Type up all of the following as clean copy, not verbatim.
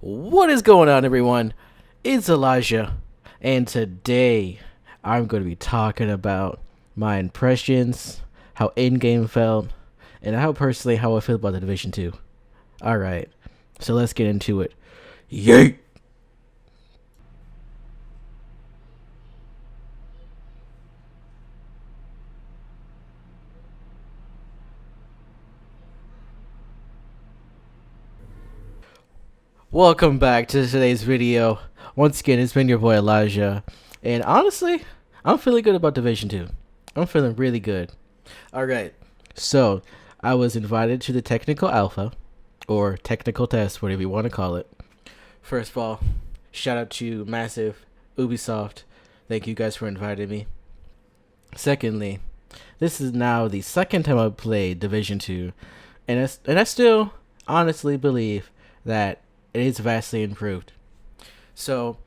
What is going on, everyone? It's Elijah, and today I'm going to be talking about my impressions, how in-game felt, and how I feel about the Division 2. Alright, so let's get into it. Yeet! Welcome back to today's video. Once again, it's been your boy Elijah, and honestly, I'm feeling good about Division 2. I'm feeling really good. Alright, so I was invited to the technical alpha, or technical test, whatever you want to call it. First of all, shout out to Massive, Ubisoft. Thank you guys for inviting me. Secondly, this is now the second time I've played Division 2, and I still honestly believe that it is vastly improved. So,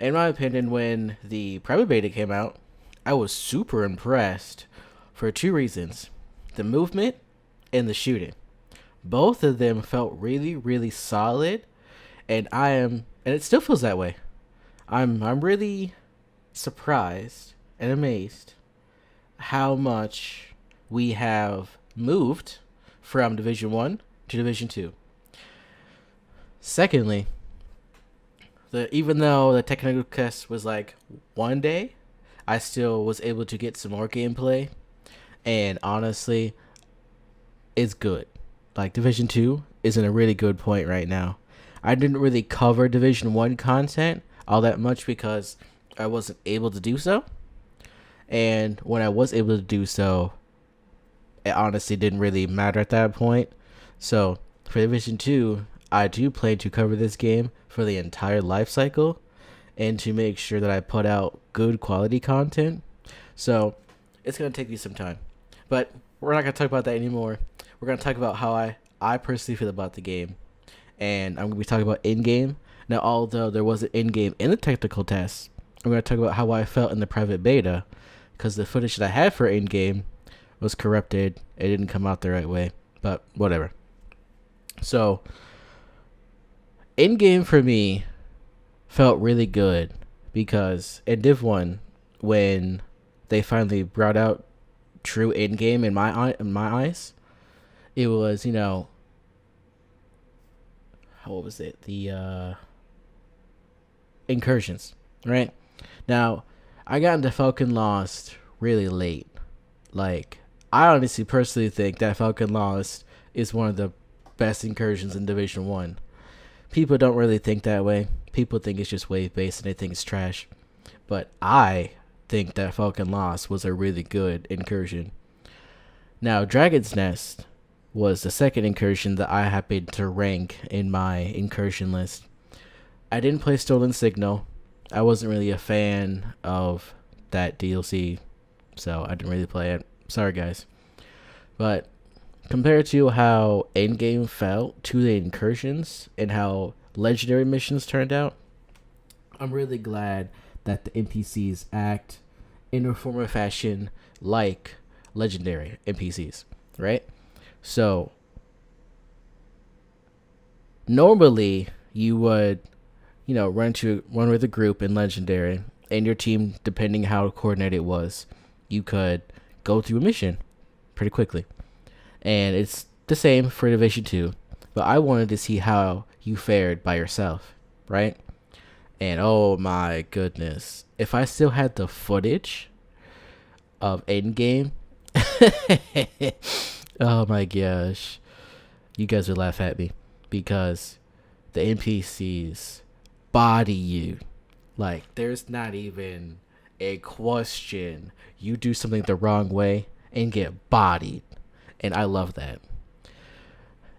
in my opinion, when the private beta came out, I was super impressed for two reasons: the movement and the shooting. Both of them felt really, really solid, and it still feels that way. I'm really surprised and amazed how much we have moved from Division 1 to Division 2. Secondly, even though the technical test was like one day, I still was able to get some more gameplay, and honestly, it's good. Like, Division 2 is in a really good point right now. I didn't really cover Division 1 content all that much because I wasn't able to do so. And when I was able to do so, it honestly didn't really matter at that point. So, for Division 2, I do plan to cover this game for the entire life cycle and to make sure that I put out good quality content. So, it's going to take me some time. But we're not going to talk about that anymore. We're going to talk about how I personally feel about the game. And I'm going to be talking about in-game. Now, although there was an in-game in the technical test, I'm going to talk about how I felt in the private beta, because the footage that I had for in-game was corrupted. It didn't come out the right way, but whatever. So, in-game for me felt really good because in Div 1, when they finally brought out true in-game in my eyes, it was, what was it? The incursions, right? Now, I got into Falcon Lost really late. Like, I honestly personally think that Falcon Lost is one of the best incursions in Division 1. People don't really think that way. People think it's just wave-based and they think it's trash. But I think that Falcon Lost was a really good incursion. Now, Dragon's Nest was the second incursion that I happened to rank in my incursion list. I didn't play Stolen Signal. I wasn't really a fan of that DLC, so I didn't really play it. Sorry, guys. But compared to how endgame felt to the incursions and how legendary missions turned out, I'm really glad that the NPCs act in a form or fashion like legendary NPCs, right? So, normally you would, run with a group in legendary, and your team, depending how coordinated it was, you could go through a mission pretty quickly. And it's the same for Division 2, but I wanted to see how you fared by yourself, right? And oh my goodness, if I still had the footage of Endgame, oh my gosh, you guys would laugh at me because the NPCs body you. Like, there's not even a question. You do something the wrong way and get bodied. And I love that.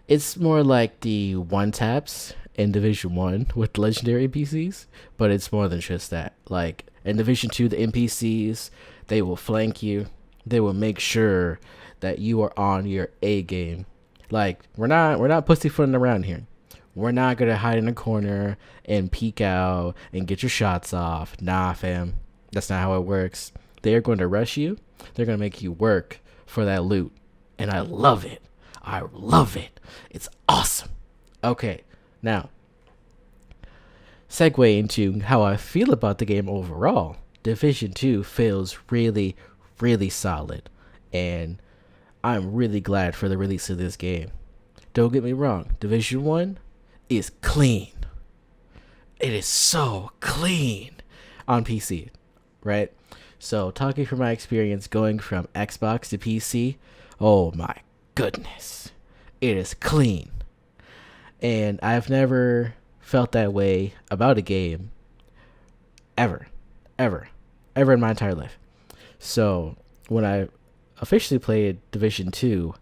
It's more like the one taps in Division 1 with legendary NPCs, but it's more than just that. Like, in Division 2, the NPCs, they will flank you. They will make sure that you are on your A game. Like, we're not pussyfooting around here. We're not gonna hide in a corner and peek out and get your shots off. Nah, fam. That's not how it works. They are going to rush you. They're gonna make you work for that loot. And I love it. I love it. It's awesome. Okay, now, segue into how I feel about the game overall. Division 2 feels really, really solid, and I'm really glad for the release of this game. Don't get me wrong, Division 1 is clean. It is so clean on PC, right? So, talking from my experience going from Xbox to PC, oh my goodness, it is clean. And I've never felt that way about a game ever, ever, ever in my entire life. So, when I officially played Division 2,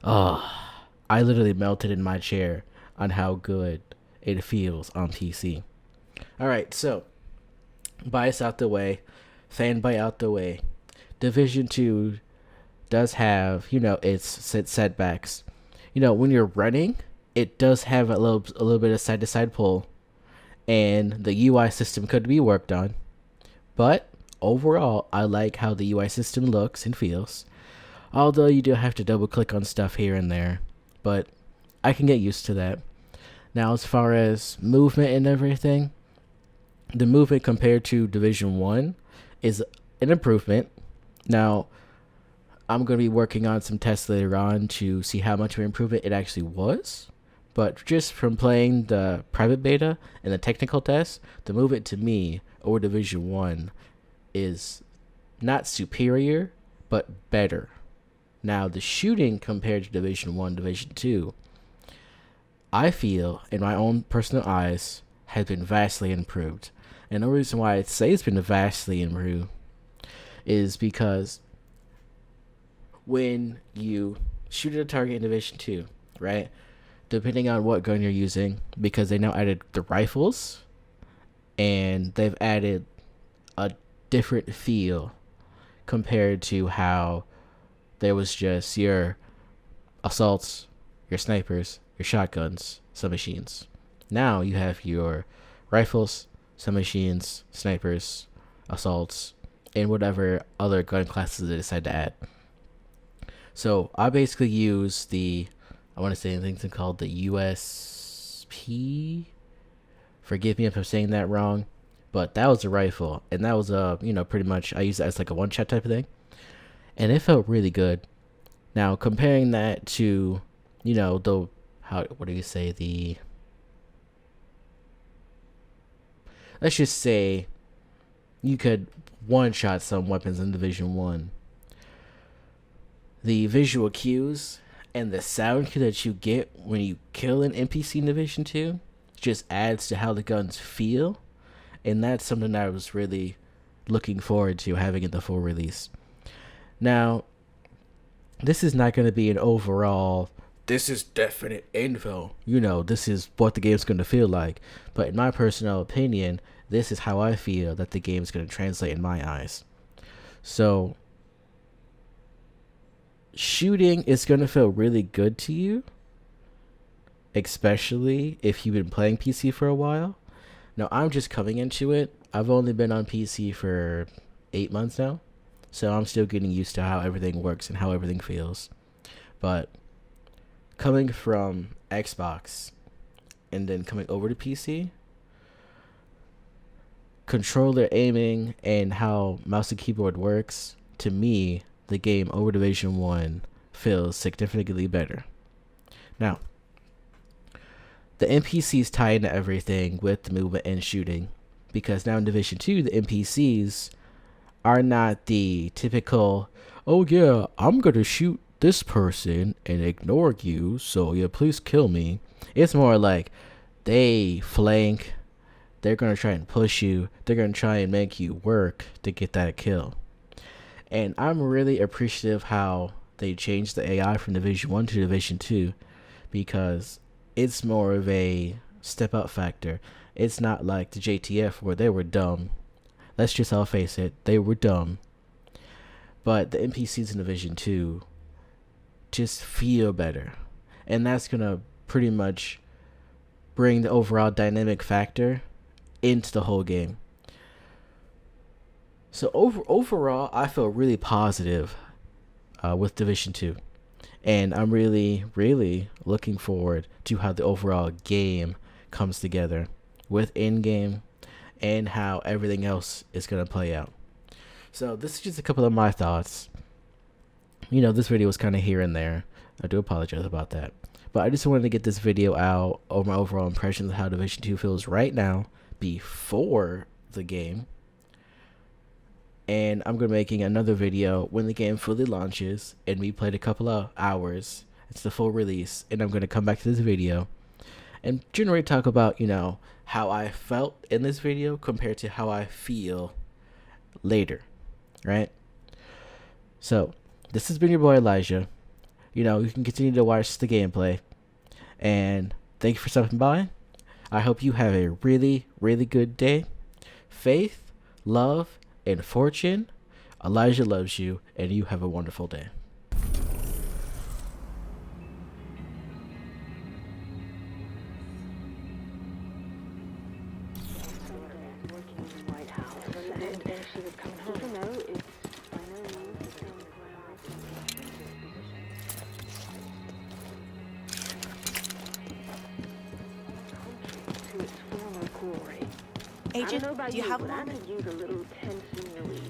oh, I literally melted in my chair on how good it feels on PC. Alright, so bias out the way, fanboy out the way. Division 2 does have, its setbacks. When you're running, it does have a little bit of side to side pull, and the UI system could be worked on. But overall, I like how the UI system looks and feels. Although you do have to double click on stuff here and there, but I can get used to that. Now, as far as movement and everything, the movement compared to Division 1 is an improvement. Now, I'm going to be working on some tests later on to see how much of an improvement it actually was. But just from playing the private beta and the technical test, the movement to me over Division 1 is not superior, but better. Now, the shooting compared to Division 1, Division 2, I feel, in my own personal eyes, has been vastly improved. And the reason why I say it's been vastly improved is because when you shoot at a target in Division 2, right, depending on what gun you're using, because they now added the rifles, and they've added a different feel compared to how there was just your assaults, your snipers, your shotguns, submachines. Now you have your rifles, submachines, snipers, assaults, and whatever other gun classes they decide to add. So I basically use I want to say anything called the USP. Forgive me if I'm saying that wrong, but that was a rifle, and that was pretty much I use it as like a one shot type of thing, and it felt really good. Now comparing that to, what do you say, let's just say you could one shot some weapons in Division 1. The visual cues and the sound cue that you get when you kill an NPC in Division 2 just adds to how the guns feel, and that's something that I was really looking forward to having in the full release. Now, this is not going to be an overall, this is definite info, this is what the game's going to feel like, but in my personal opinion, this is how I feel that the game's going to translate in my eyes. So, shooting is going to feel really good to you, especially if you've been playing PC for a while. Now, I'm just coming into it. I've only been on PC for 8 months now, so I'm still getting used to how everything works and how everything feels. But coming from Xbox and then coming over to PC, controller aiming and how mouse and keyboard works, to me, the game over Division 1 feels significantly better. Now, the NPCs tie into everything with the movement and shooting, because now in Division 2, the NPCs are not the typical, oh yeah, I'm going to shoot this person and ignore you, so yeah, please kill me. It's more like they flank, they're going to try and push you, they're going to try and make you work to get that kill. And I'm really appreciative how they changed the AI from Division 1 to Division 2, because it's more of a step up factor. It's not like the JTF where they were dumb. Let's just all face it, they were dumb. But the NPCs in Division 2 just feel better. And that's going to pretty much bring the overall dynamic factor into the whole game. So overall, I feel really positive with Division 2. And I'm really, really looking forward to how the overall game comes together with in-game and how everything else is going to play out. So this is just a couple of my thoughts. This video was kind of here and there. I do apologize about that. But I just wanted to get this video out over my overall impressions of how Division 2 feels right now before the game. And I'm going to be making another video when the game fully launches and we played a couple of hours. It's the full release. And I'm going to come back to this video and generally talk about, how I felt in this video compared to how I feel later. Right? So, this has been your boy Elijah. You can continue to watch the gameplay. And thank you for stopping by. I hope you have a really, really good day. Faith, love, and fortune. Elijah loves you, and you have a wonderful day. Agent, do you have a moment? moment? Use a little tension relief.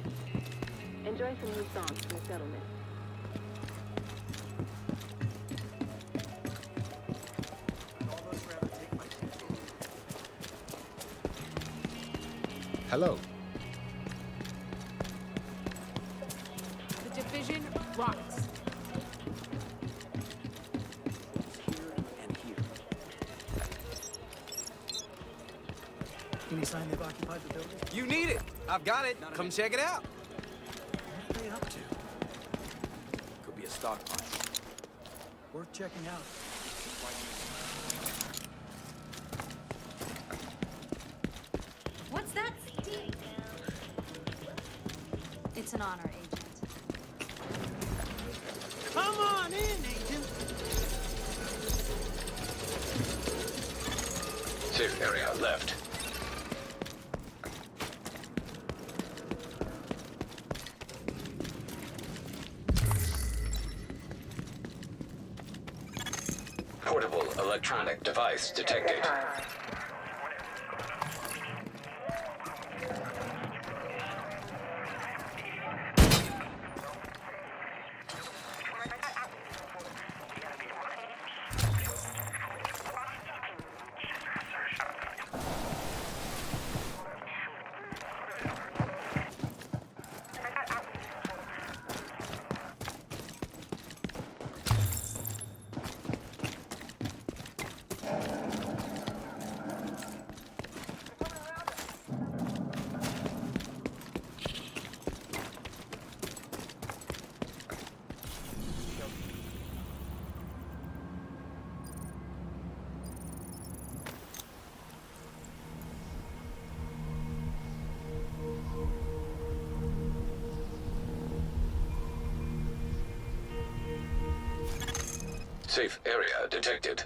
Enjoy some new songs from the settlement. Hello. The division rocks. Any sign they've occupied the building? You need it. I've got it. Come check it out. What are they up to? Could be a stockpile. Worth checking out. What's that? It's an honor, Agent. Come on in, Agent. Safe area left. Portable electronic device detected. Safe area detected.